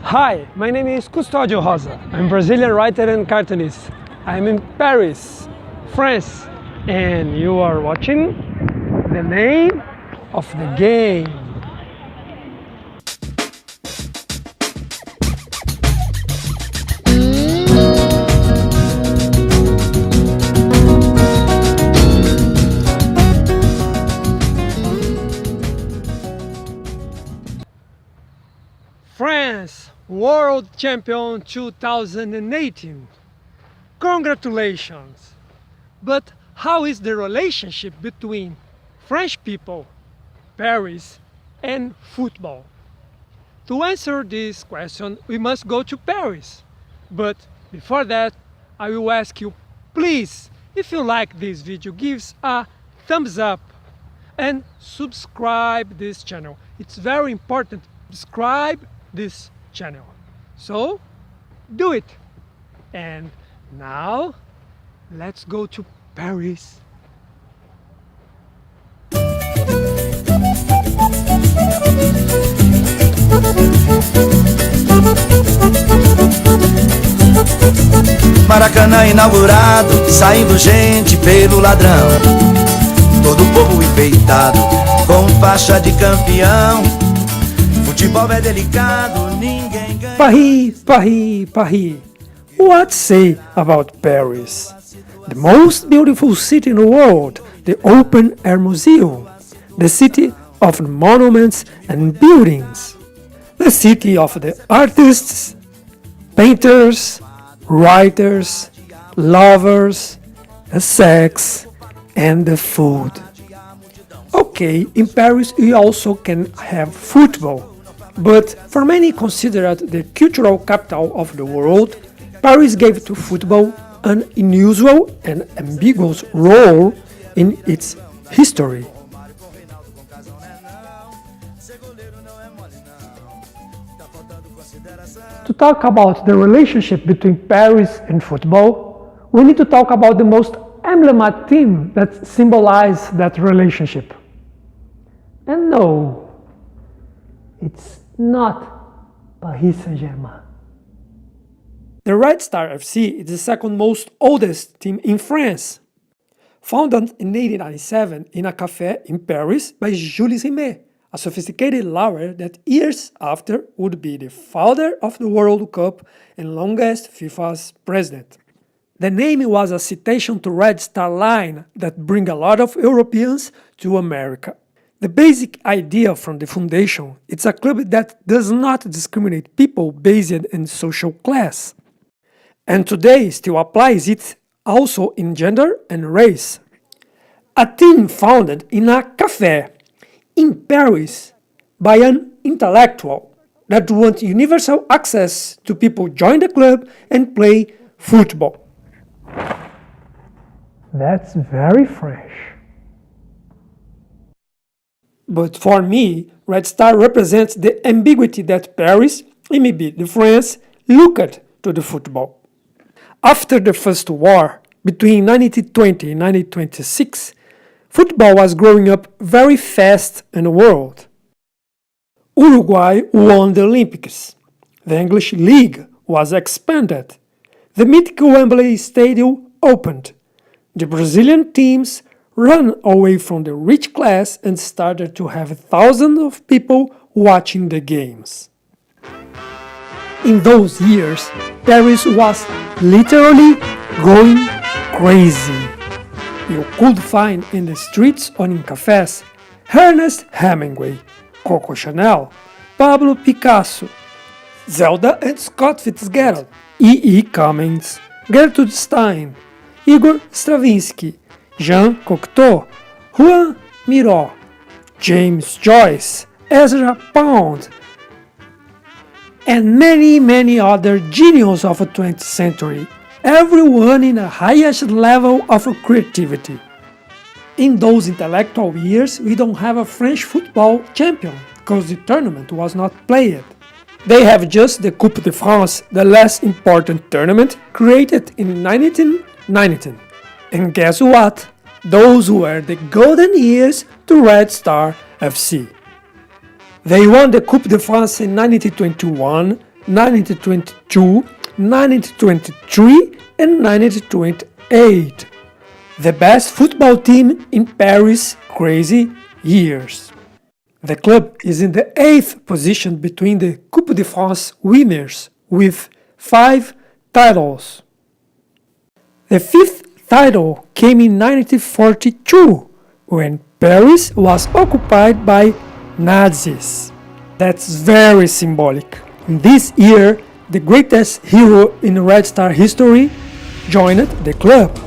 Hi, my name is Custódio Rosa. I'm a Brazilian writer and cartoonist. I'm in Paris, France, and you are watching the name of the game. France, World Champion 2018. Congratulations! But how is the relationship between French people, Paris, and football? To answer this question, we must go to Paris. But before that, I will ask you, please, if you like this video, give a thumbs up and subscribe this channel. It's very important. Subscribe this channel. So do it. And now let's go to Paris. Maracanã inaugurado, saindo gente pelo ladrão. Todo o povo enfeitado, com faixa de campeão. Futebol é delicado, ninguém ganha. Paris, Paris, Paris. What say about Paris? The most beautiful city in the world, the open air museum, the city of monuments and buildings, the city of the artists, painters, writers, lovers, the sex, and the food. Okay, in Paris we also can have football, but for many considered the cultural capital of the world, Paris gave to football an unusual and ambiguous role in its history. To talk about the relationship between Paris and football, we need to talk about the most emblematic team that symbolizes that relationship. And no, it's not Paris Saint-germain. The Red Star FC is the second most oldest team in France. Founded in 1897 in a café in Paris by Jules Rimet, a sophisticated lawyer that years after would be the founder of the World Cup and longest FIFA's president. The name was a citation to Red Star Line that bring a lot of Europeans to America. The basic idea from the foundation is a club that does not discriminate people based on social class. And today still applies it also in gender and race. A team founded in a café in Paris by an intellectual that wants universal access to people join the club and play football. That's very French. But for me, Red Star represents the ambiguity that Paris, and maybe the France, looked to the football. After the First War, between 1920 and 1926, football was growing up very fast in the world. Uruguay won the Olympics. The English League was expanded. The mythical Wembley Stadium opened. The Brazilian teams ran away from the rich class and started to have thousands of people watching the games. In those years, Paris was literally going crazy. You could find in the streets or in cafes Ernest Hemingway, Coco Chanel, Pablo Picasso, Zelda and Scott Fitzgerald, E. Cummings, Gertrude Stein, Igor Stravinsky, Jean Cocteau, Juan Miró, James Joyce, Ezra Pound, and many other geniuses of the 20th century, everyone in the highest level of creativity. In those intellectual years, we don't have a French football champion, because the tournament was not played. They have just the Coupe de France, the less important tournament created in 1919. And guess what? Those were the golden years to Red Star FC. They won the Coupe de France in 1921, 1922, 1923 and 1928. The best football team in Paris' crazy years. The club is in the 8th position between the Coupe de France winners with 5 titles. The 5th title came in 1942 when Paris was occupied by Nazis. That's very symbolic. In this year, the greatest hero in Red Star history joined the club.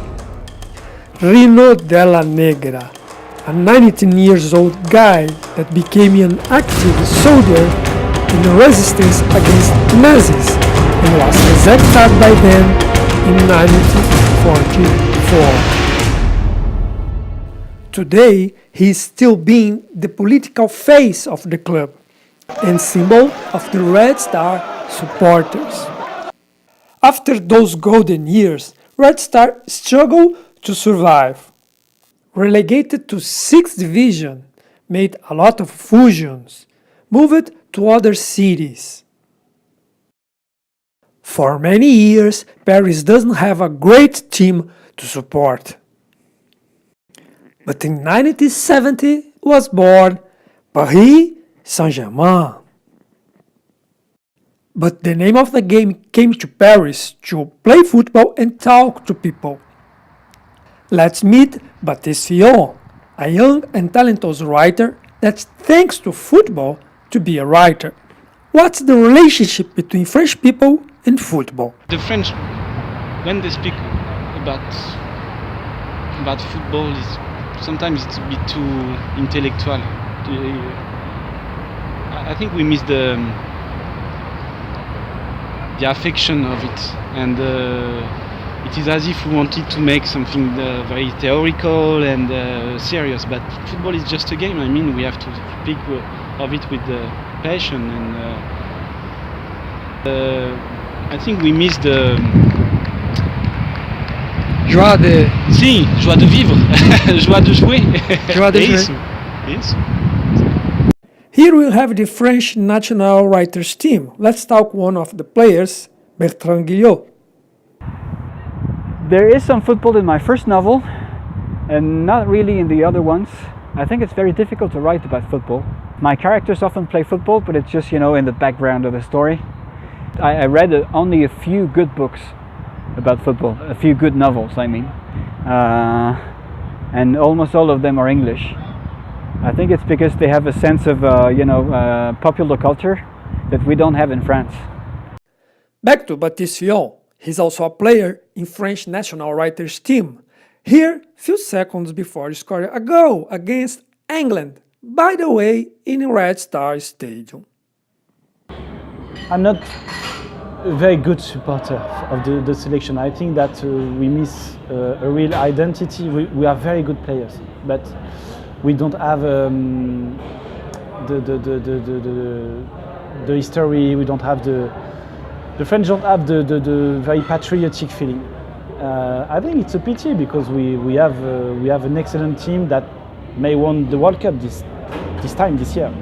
Rino Della Negra, a 19 years old guy that became an active soldier in the resistance against Nazis and was executed by them in 1944. Today, he is still being the political face of the club and symbol of the Red Star supporters. After those golden years, Red Star struggled to survive. Relegated to 6th division, made a lot of fusions, moved to other cities. For many years, Paris doesn't have a great team to support. But in 1970 was born Paris Saint-Germain. But the name of the game came to Paris to play football and talk to people. Let's meet Baptiste Fillon, a young and talented writer that thanks to football to be a writer. What's the relationship between French people and football? The French, when they speak about football, is sometimes it's a bit too intellectual. I think we miss the affection of it, and it is as if we wanted to make something very theoretical and serious, but football is just a game. I mean, we have to speak of it with passion, and I think we miss the Joie de... Si, joie de vivre, joie de jouer. Joie de jouer. Isso. Here we have the French national writers team. Let's talk one of the players, Bertrand Guillot. There is some football in my first novel and not really in the other ones. I think it's very difficult to write about football. My characters often play football, but it's just, in the background of the story. I read only a few good books about football, a few good novels, I mean. And almost all of them are English. I think it's because they have a sense of, popular culture that we don't have in France. Back to Baptiste Fillon. He's also a player in French national writers team. Here, few seconds before scoring a goal against England, by the way, in Red Star Stadium. I'm not a very good supporter of the selection. I think that we miss a real identity. We are very good players, but we don't have the history. We don't have the French don't have the very patriotic feeling. I think it's a pity because we have an excellent team that may win the World Cup this year.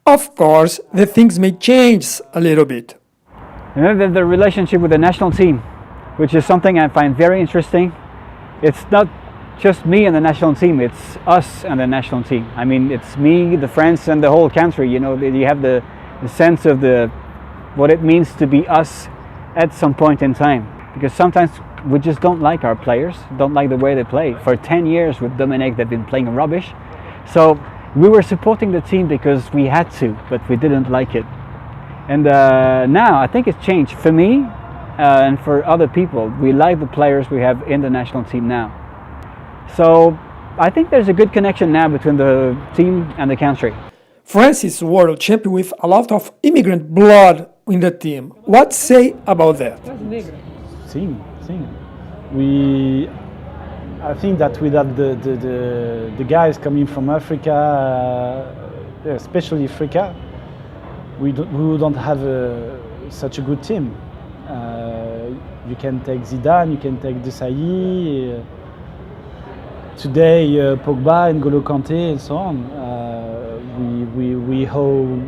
Of course, the things may change a little bit. The relationship with the national team, which is something I find very interesting. It's not just me and the national team, it's us and the national team. I mean, it's me, the France, and the whole country. You have the sense of what it means to be us at some point in time. Because sometimes we just don't like our players, don't like the way they play. For 10 years with Dominic, they've been playing rubbish. So we were supporting the team because we had to, but we didn't like it. And now I think it's changed. For me and for other people, we like the players we have in the national team now. So I think there's a good connection now between the team and the country. France is world champion with a lot of immigrant blood in the team. What say about that? Thing. I think that without the guys coming from Africa, especially Africa, we don't have such a good team. You can take Zidane, you can take Desailly, today Pogba and N'Golo Kanté and so on. We owe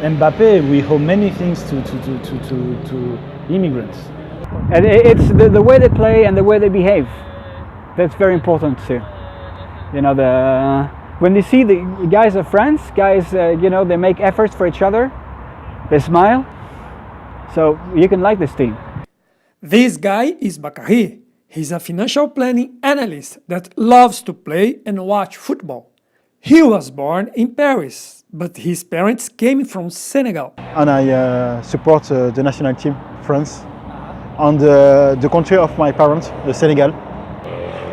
Mbappe, we owe many things to immigrants. And it's the way they play and the way they behave. That's very important too. You know, when you see the guys are friends, guys, you know, they make efforts for each other, they smile, so you can like this team. This guy is Bakary. He's a financial planning analyst that loves to play and watch football. He was born in Paris, but his parents came from Senegal. And I support the national team, France, and the country of my parents, the Senegal.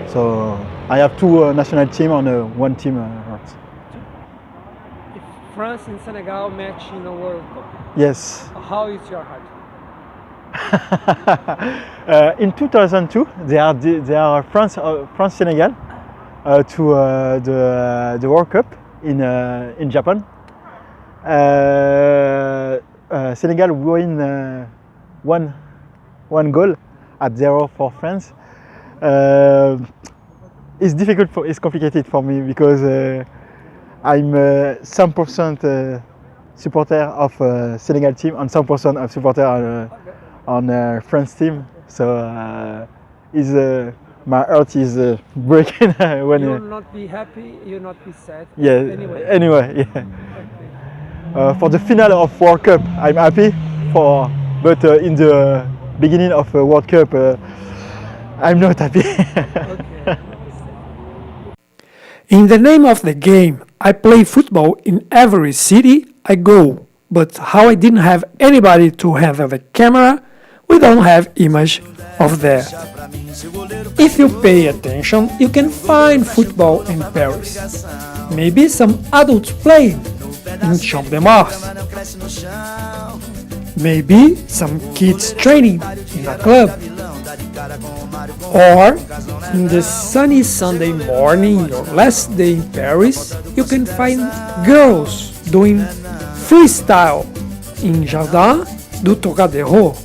So I have two national team and one team. If France and Senegal match in a World Cup, Yes. how is your heart? In 2002, they are France Senegal to the World Cup in Japan. Senegal win one goal at 0 for France. It's difficult it's complicated for me because I'm 100% supporter of Senegal team and 100% of supporter on France team. So my heart is breaking when You'll not be happy, you'll not be sad. yeah. Anyway, yeah. For the final of World Cup, I'm happy but in the beginning of World Cup, I'm not happy. Okay. In the name of the game, I play football in every city I go. But how I didn't have anybody to handle the camera, we don't have image of there. If you pay attention, you can find football in Paris. Maybe some adults playing in Champ de Mars. Maybe some kids training in a club. Or in the sunny Sunday morning, your last day in Paris, you can find girls doing freestyle in Jardin do Trocadero.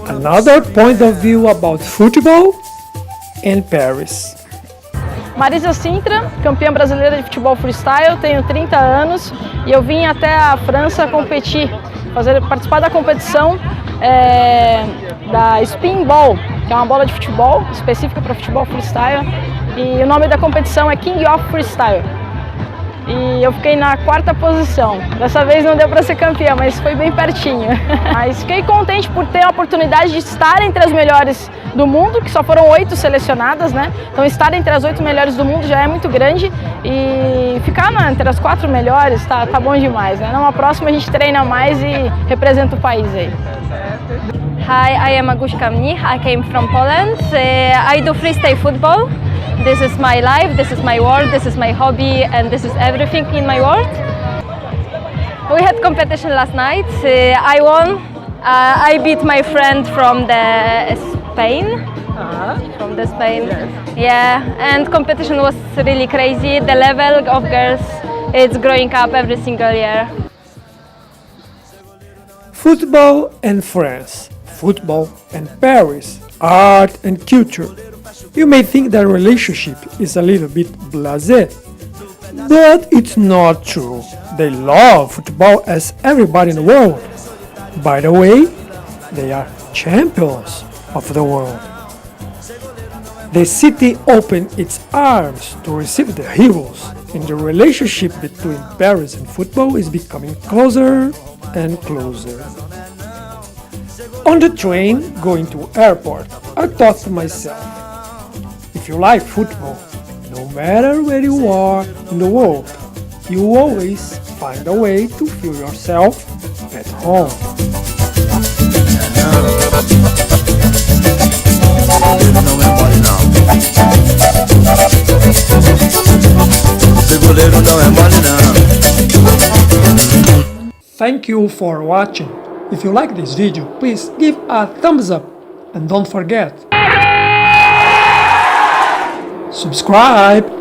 Another point of view about football in Paris. Marisa Sintra, campeã brasileira de futebol freestyle, tenho 30 anos e eu vim até a França competir, participar da competição da spin ball, que é uma bola de futebol específica para futebol freestyle, e o nome da competição é King of Freestyle. E eu fiquei na 4ª posição. Dessa vez não deu para ser campeã, mas foi bem pertinho. Mas fiquei contente por ter a oportunidade de estar entre as melhores do mundo, que só foram 8 selecionadas, né? Então estar entre as 8 melhores do mundo já é muito grande e ficar entre as 4 melhores tá bom demais, né? Numa próxima a gente treina mais e representa o país aí. Hi, I am Auguska. I came from Poland. I do freestyle football. This is my life, this is my world, this is my hobby, and this is everything in my world. We had competition last night. I won. I beat my friend from the Spain. From the Spain. Yes. Yeah, and competition was really crazy. The level of girls, it's growing up every single year. Football and France, football and Paris, art and culture. You may think that relationship is a little bit blasé, but it's not true. They love football as everybody in the world. By the way, they are champions of the world. The city opened its arms to receive the heroes, and the relationship between Paris and football is becoming closer and closer. On the train going to airport, I thought to myself, if you like football, no matter where you are in the world, you always find a way to feel yourself at home. Thank you for watching. If you like this video, please give a thumbs up and don't forget, subscribe.